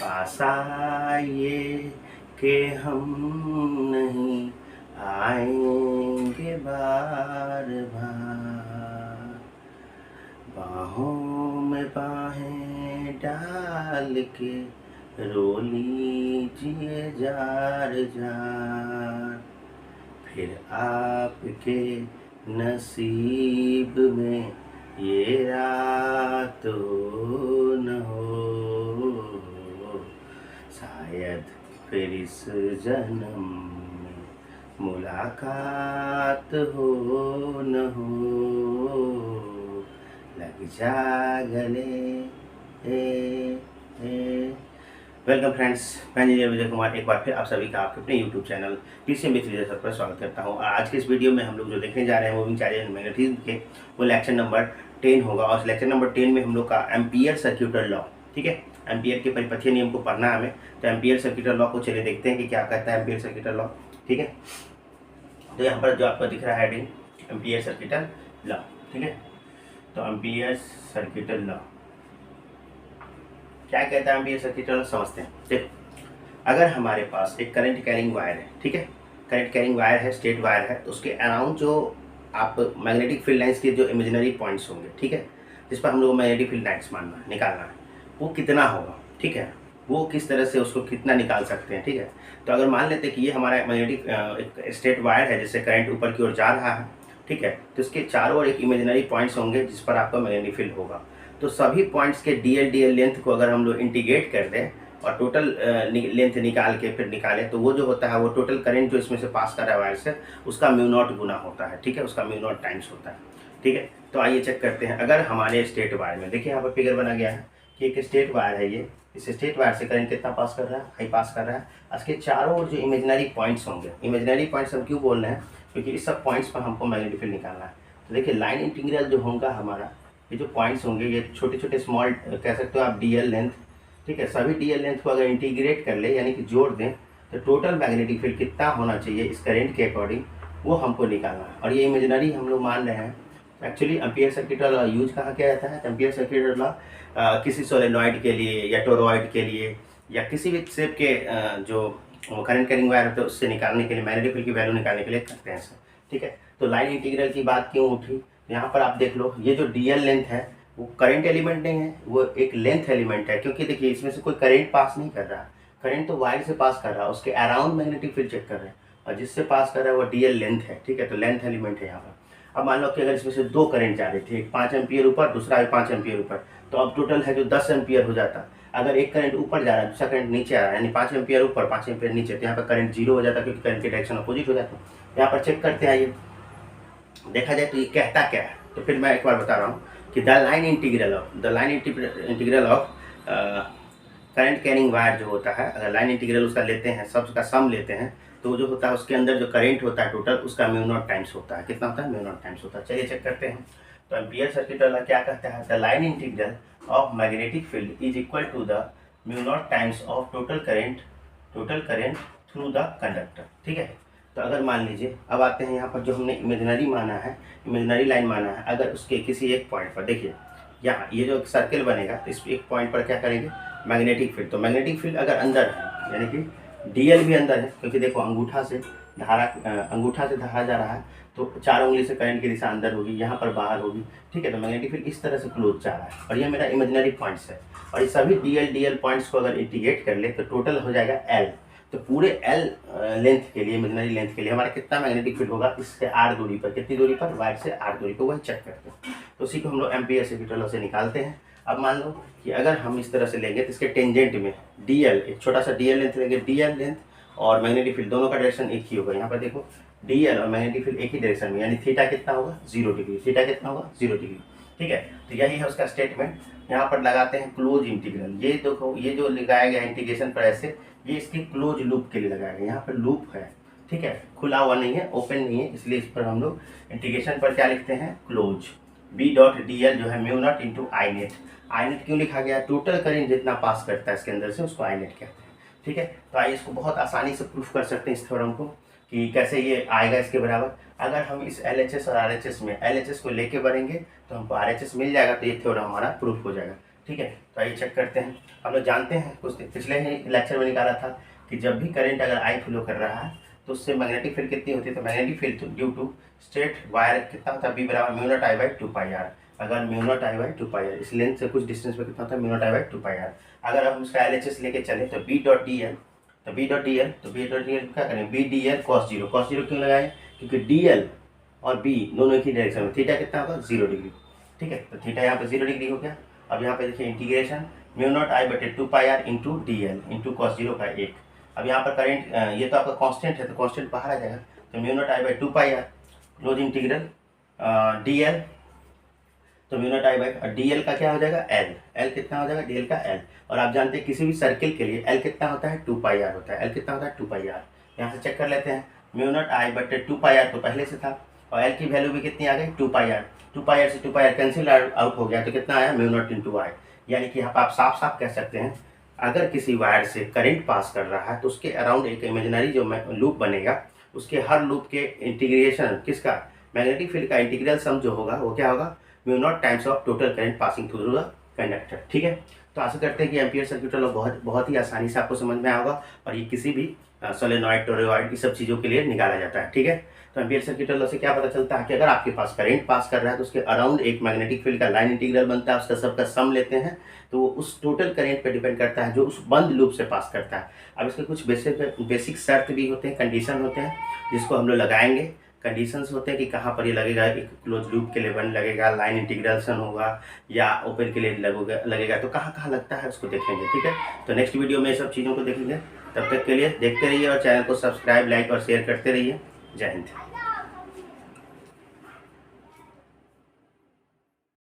पास आइए कि हम नहीं आएंगे बार बार, बाहों में बाहें डाल के रो लीजिए जार जार, फिर आपके नसीब में ये रात हो न हो, शायद फिर इस जन्म में मुलाकात हो न हो, लग जा गले ए। वेलकम फ्रेंड्स, मैं इंजीनियर विजय कुमार एक बार फिर आप सभी का आपके अपने YouTube channel TCM with Vijay sir पर स्वागत करता हूं। और आज के इस वीडियो में हम लोग जो देखने जा रहे हैं मूविंग चार्जेस एंड मैग्नेटिज्म के वो लेक्चर नंबर 10 होगा। और लेक्चर नंबर 10 में हम लोग का एम्पियर सर्क्यूटल लॉ, ठीक है, एम्पियर के परिपथीय नियम को पढ़ना है हमें। तो एम्पियर सर्क्यूटल लॉ को चलिए देखते हैं कि क्या कहता है एम्पियर सर्क्यूटल लॉ, ठीक है। तो यहाँ पर जो आपको दिख रहा है हेडिंग एम्पियर सर्क्यूटल लॉ, ठीक है। तो एम्पियर सर्क्यूटल लॉ क्या कहता है एम्पियर सर्क्यूटल लॉ समझते हैं। देखो, अगर हमारे पास एक करंट कैरिंग वायर है, ठीक है, करंट कैरिंग वायर है, स्ट्रेट वायर है, तो उसके अराउंड जो आप मैग्नेटिक फील्ड लाइंस के जो इमेजिनरी पॉइंट्स होंगे, ठीक है, जिस पर हम लोग मैग्नेटिक फील्ड लाइंस निकालना है, वो कितना होगा, ठीक है, वो किस तरह से उसको कितना निकाल सकते हैं, ठीक है। तो अगर मान लेते हैं कि ये हमारा मैग्नेटिक एक स्ट्रेट वायर है जिससे करंट ऊपर की ओर जा रहा है, ठीक है, तो इसके चारों ओर एक इमेजिनरी पॉइंट्स होंगे जिस पर आपका मैग्नेटिक फील्ड होगा। तो सभी पॉइंट्स के डीएल लेंथ को अगर हम लोग इंटीग्रेट कर दें और टोटल लेंथ निकाल के फिर निकालें, तो वो जो होता है वो टोटल करंट जो इसमें से पास कर रहा है वायर से उसका म्यू नॉट गुना होता है, ठीक है, उसका म्यू नॉट टाइम्स होता है, ठीक है। तो आइए चेक करते हैं। अगर हमारे स्ट्रेट वायर में देखिए यहाँ पर फिगर बना गया है कि एक स्ट्रेट वायर है, ये इस स्ट्रेट वायर से करंट कितना पास कर रहा है, हाई पास कर रहा है। इसके चारों ओर जो इमेजिनरी पॉइंट्स होंगे, इमेजिनरी पॉइंट्स हम क्यों बोल रहे हैं, क्योंकि इस सब पॉइंट्स पर हमको मैग्नेटिक फील्ड निकालना है। तो देखिए लाइन इंटीग्रल जो होगा हमारा, ये जो पॉइंट्स होंगे ये छोटे छोटे स्मॉल कह सकते हो आप डीएल लेंथ, ठीक है, सभी डीएल लेंथ को अगर इंटीग्रेट कर ले यानी कि जोड़ दें तो टोटल मैग्नेटिक फील्ड कितना होना चाहिए इस करंट के अकॉर्डिंग वो हमको निकालना है। और ये इमेजिनरी हम लोग मान रहे हैं। एक्चुअली एम्पियर सर्क्यूटल लॉ यूज कहाँ किया जाता है, एम्पियर सर्क्यूटल लॉ किसी सोलेनॉइड के लिए या टोरॉइड के लिए या किसी भी शेप के जो करंट कैरिंग वायर होते हैं उससे निकालने के लिए, मैग्नेटिक फील्ड की वैल्यू निकालने के लिए करते हैं, ठीक है। तो लाइन इंटीग्रल की बात क्यों उठी, यहाँ पर आप देख लो, ये जो डीएल लेंथ है वो करंट एलिमेंट नहीं है, वो एक लेंथ एलिमेंट है, क्योंकि देखिए इसमें से कोई करंट पास नहीं कर रहा है, करंट तो वायर से पास कर रहा है, उसके अराउंड मैग्नेटिक फील्ड चेक कर रहे हैं और जिससे पास कर रहा है वो डीएल लेंथ है, ठीक है। तो लेंथ एलिमेंट है यहाँ पर। अब मान लो कि अगर इसमें से दो करंट जा रहे थे, एक 5 एम्पियर ऊपर, दूसरा 5 एम्पियर ऊपर, तो अब टोटल है जो 10 एम्पियर हो जाता। अगर एक करंट ऊपर जा रहा है दूसरा करंट नीचे आ रहा है, यानी 5 एम्पियर ऊपर 5 एम्पियर नीचे, तो यहाँ पर करंट 0 हो जाता क्योंकि करंट की डायरेक्शन अपोजिट हो जाता। यहाँ पर चेक करते हैं, आइए देखा जाए तो ये कहता क्या है। तो फिर मैं एक बार बता रहा हूँ कि the line integral of current carrying wire जो होता है, अगर लाइन इंटीग्रल उसका लेते हैं, सब का सम लेते हैं, तो जो होता है उसके अंदर जो करंट होता है टोटल उसका म्यू नॉट टाइम्स होता है। कितना होता है, म्यू नॉट टाइम्स होता है। चलिए चेक करते हैं। तो एम्पियर सर्क्यूटल लॉ क्या कहता है, the line integral of magnetic field is equal to the mu naught times of total current through the conductor, ठीक है। तो अगर मान लीजिए, अब आते हैं यहाँ पर जो हमने इमेजिनरी माना है, इमेजिनरी लाइन माना है, अगर उसके किसी एक पॉइंट पर देखिए यहाँ ये जो सर्कल बनेगा तो इस एक पॉइंट पर क्या करेंगे, मैग्नेटिक फील्ड। तो मैग्नेटिक फील्ड अगर अंदर है यानी कि डीएल भी अंदर है, क्योंकि देखो अंगूठा से धारा जा रहा है तो 4 उंगली से करंट की दिशा अंदर होगी, यहाँ पर बाहर होगी, ठीक है। तो मैग्नेटिक फील्ड इस तरह से क्लोज जा रहा है और ये मेरा इमेजिनरी पॉइंट्स है। और ये सभी डीएल पॉइंट्स को अगर इंटीग्रेट कर ले तो टोटल हो जाएगा एल। तो पूरे एल लेंथ के लिए, इमेजिनरी लेंथ के लिए हमारा कितना मैग्नेटिक फील्ड होगा, इससे आर दूरी पर, कितनी दूरी पर, वायर से आर दूरी पर, वही चेक करते हैं। तो उसी को हम लोग एम्पियर सर्क्यूटल लॉ से निकालते हैं। अब मान लो कि अगर हम इस तरह से लेंगे तो इसके टेंजेंट में डीएल, एक छोटा सा डीएल लेंथ लेंगे, डीएल लेंथ और मैग्नेटिक फील्ड दोनों का डायरेक्शन एक ही होगा। यहाँ पर देखो डीएल और मैग्नेटिक फील्ड एक ही डायरेक्शन में, यानी थीटा कितना होगा, 0 डिग्री, थीटा कितना होगा, 0 डिग्री, ठीक है। तो यही है उसका स्टेटमेंट। यहाँ पर लगाते हैं क्लोज इंटीग्रल। ये देखो ये जो लगाया गया इंटीग्रेशन पर ऐसे, ये इसकी क्लोज लूप के लिए लगाया गया, यहाँ पर लूप है, ठीक है, खुला हुआ नहीं है, ओपन नहीं है, इसलिए इस पर हम लोग इंटीग्रेशन पर क्या लिखते हैं, close. B dot D L जो है mu naught into I net. I net क्यों लिखा गया, टोटल करंट जितना पास करता है इसके अंदर से उसको आई नेट कहते हैं, ठीक है। तो आइए इसको बहुत आसानी से प्रूफ कर सकते हैं इस थ्योरम को कि कैसे ये आएगा इसके बराबर। अगर हम इस LHS और RHS में LHS को लेके बढ़ेंगे तो हमको RHS मिल जाएगा, तो ये थ्योरम हमारा प्रूफ हो जाएगा। ठीक है। तो आइए चेक करते हैं। हम लोग जानते हैं, कुछ पिछले ही लेक्चर में निकाला था कि जब भी करंट अगर आई फ्लो कर रहा है तो उससे मैग्नेटिक फील्ड कितनी होती है। तो magnetic field due to straight wire कितना होता है, बी बराबर mu naught I by 2 pi R. अगर mu naught I by 2 pi R, इस लेंथ से कुछ डिस्टेंस पे कितना होता है, mu naught I by 2 pi R. अगर हम उसका LHS लेके चले तो बी डॉट डी एल, तो बी डॉट डी एल क्या करें, B D L cos zero. Cos zero क्यों लगाए, क्योंकि डी एल और बी दोनों एक ही डायरेक्शन में, थीटा कितना होगा 0 डिग्री। ठीक है, तो थीटा यहाँ पे 0 डिग्री हो गया। अब यहाँ पे देखिए इंटीग्रेशन म्यू नॉट आई बटे 2 pi R into D L into cos zero का 1। अब यहाँ पर करेंट ये तो आपका कांस्टेंट है, तो कांस्टेंट बाहर आ जाएगा। तो mu naught I by 2 pi R close integral D L, तो mu naught I by D L का क्या हो जाएगा, एल। एल कितना हो जाएगा, डी एल का एल। और आप जानते हैं किसी भी सर्किल के लिए एल कितना होता है, 2 पाई आर होता है। एल कितना होता है, 2 पाई आर। यहाँ से चेक कर लेते हैं, म्यू नॉट आई बटे 2 पाई आर तो पहले से था, और एल की वैल्यू भी कितनी आ गई, 2 पाई आर। 2 पाई आर से 2 पाई आर कैंसिल आउट हो गया, तो कितना आया, म्यू नॉट इंटू आई। यानी कि यहाँ पर आप साफ साफ कह सकते हैं, अगर किसी वायर से करंट पास कर रहा है तो उसके अराउंड एक इमेजिनरी जो लूप बनेगा, उसके हर लूप के इंटीग्रेशन किसका, मैग्नेटिक फील्ड का इंटीग्रल सम जो होगा वो क्या होगा, mu naught times of total current passing through the conductor. ठीक है, तो आशा करते हैं कि एम्पियर सर्किट लॉ बहुत ही आसानी से आपको समझ में आएगा, और ये किसी भी सोलेनॉइड, टोरॉइड, ये सब चीज़ों के लिए निकाला जाता है। ठीक है, तो एम्पियर सर्किट लॉ से क्या पता चलता है कि अगर आपके पास करंट पास कर रहा है तो उसके अराउंड एक मैग्नेटिक फील्ड का लाइन इंटीग्रल बनता है, उसका सबका सम लेते हैं, तो वो उस टोटल करंट पे डिपेंड करता है जो उस बंद लूप से पास करता है। अब इसके कुछ बेसिक शर्त भी होते हैं, कंडीशन होते हैं, जिसको हम लोग लगाएंगे। कंडीशंस होते हैं कि कहाँ पर ये लगेगा, एक क्लोज लूप के लिए बन लगेगा, लाइन इंटीग्रेशन होगा, या ओपन के लिए लगेगा, तो कहाँ कहाँ लगता है उसको देखेंगे। ठीक है, तो नेक्स्ट वीडियो में ये सब चीज़ों को देखेंगे। तब तक के लिए देखते रहिए और चैनल को सब्सक्राइब, लाइक और शेयर करते रहिए। जय हिंद।